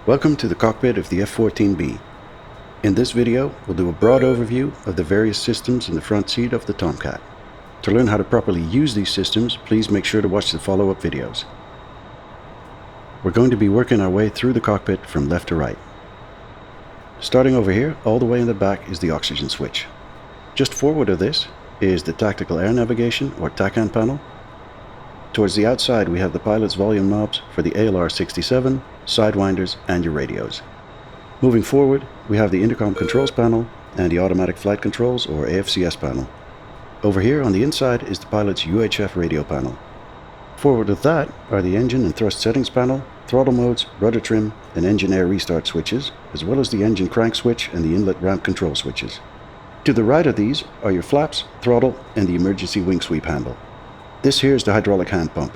Welcome to the cockpit of the F-14B. In this video, we'll do a broad overview of the various systems in the front seat of the Tomcat. To learn how to properly use these systems, please make sure to watch the follow-up videos. We're going to be working our way through the cockpit from left to right. Starting over here, all the way in the back is the oxygen switch. Just forward of this is the tactical air navigation or TACAN panel. Towards the outside we have the pilot's volume knobs for the ALR-67, sidewinders and your radios. Moving forward we have the intercom controls panel and the automatic flight controls or AFCS panel. Over here on the inside is the pilot's UHF radio panel. Forward of that are the engine and thrust settings panel, throttle modes, rudder trim and engine air restart switches, as well as the engine crank switch and the inlet ramp control switches. To the right of these are your flaps, throttle and the emergency wing sweep handle. This here is the hydraulic hand pump.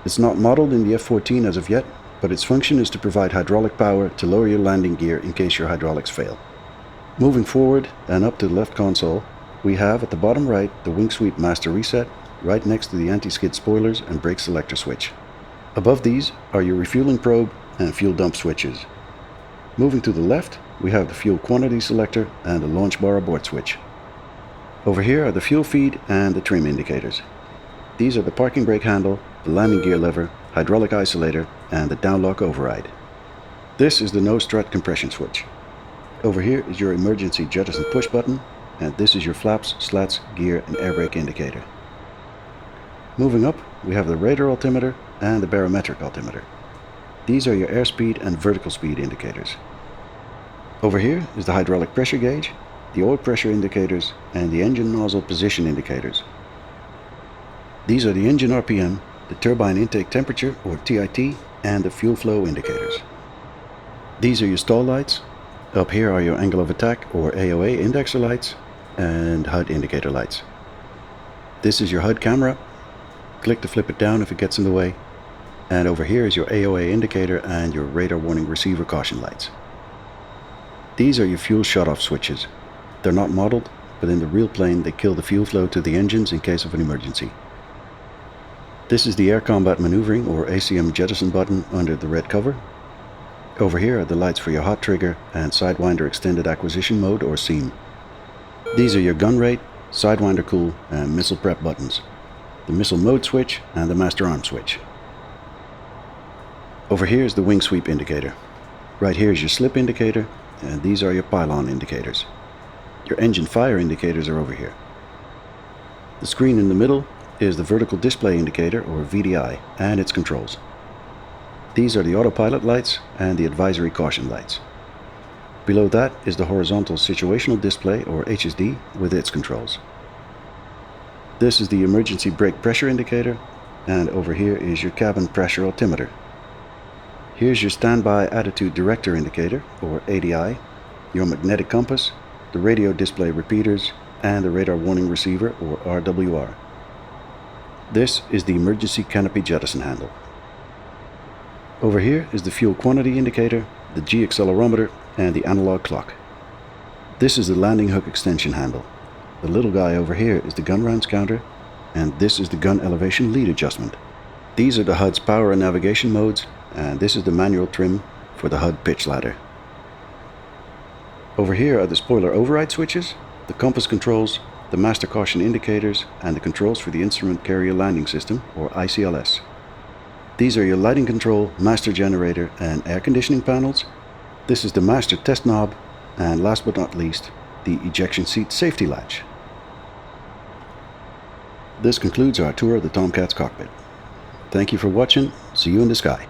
It's not modeled in the F-14 as of yet, but its function is to provide hydraulic power to lower your landing gear in case your hydraulics fail. Moving forward and up to the left console, we have at the bottom right the wing sweep master reset, right next to the anti-skid spoilers and brake selector switch. Above these are your refueling probe and fuel dump switches. Moving to the left, we have the fuel quantity selector and the launch bar abort switch. Over here are the fuel feed and the trim indicators. These are the parking brake handle, the landing gear lever, hydraulic isolator, and the downlock override. This is the nose strut compression switch. Over here is your emergency jettison push button, and this is your flaps, slats, gear, and air brake indicator. Moving up, we have the radar altimeter and the barometric altimeter. These are your airspeed and vertical speed indicators. Over here is the hydraulic pressure gauge, the oil pressure indicators, and the engine nozzle position indicators. These are the engine RPM, the turbine intake temperature or TIT, and the fuel flow indicators. These are your stall lights. Up here are your angle of attack or AOA indexer lights and HUD indicator lights. This is your HUD camera. Click to flip it down if it gets in the way. And over here is your AOA indicator and your radar warning receiver caution lights. These are your fuel shutoff switches. They're not modeled, but in the real plane they kill the fuel flow to the engines in case of an emergency. This is the air combat maneuvering or ACM jettison button under the red cover. Over here are the lights for your hot trigger and sidewinder extended acquisition mode or SEAM. These are your gun rate, sidewinder cool and missile prep buttons, the missile mode switch and the master arm switch. Over here is the wing sweep indicator. Right here is your slip indicator, and these are your pylon indicators. Your engine fire indicators are over here. The screen in the middle is the vertical display indicator or VDI and its controls. These are the autopilot lights and the advisory caution lights. Below that is the horizontal situational display or HSD with its controls. This is the emergency brake pressure indicator, and over here is your cabin pressure altimeter. Here's your standby attitude director indicator or ADI, your magnetic compass, the radio display repeaters, and the radar warning receiver or RWR. This is the emergency canopy jettison handle. Over here is the fuel quantity indicator, the G accelerometer, and the analog clock. This is the landing hook extension handle. The little guy over here is the gun rounds counter, and this is the gun elevation lead adjustment. These are the HUD's power and navigation modes, and this is the manual trim for the HUD pitch ladder. Over here are the spoiler override switches, the compass controls, the master caution indicators, and the controls for the instrument carrier landing system or ICLS. These are your lighting control, master generator, and air conditioning panels. This is the master test knob, and last but not least, the ejection seat safety latch. This concludes our tour of the Tomcat's cockpit. Thank you for watching. See you in the sky.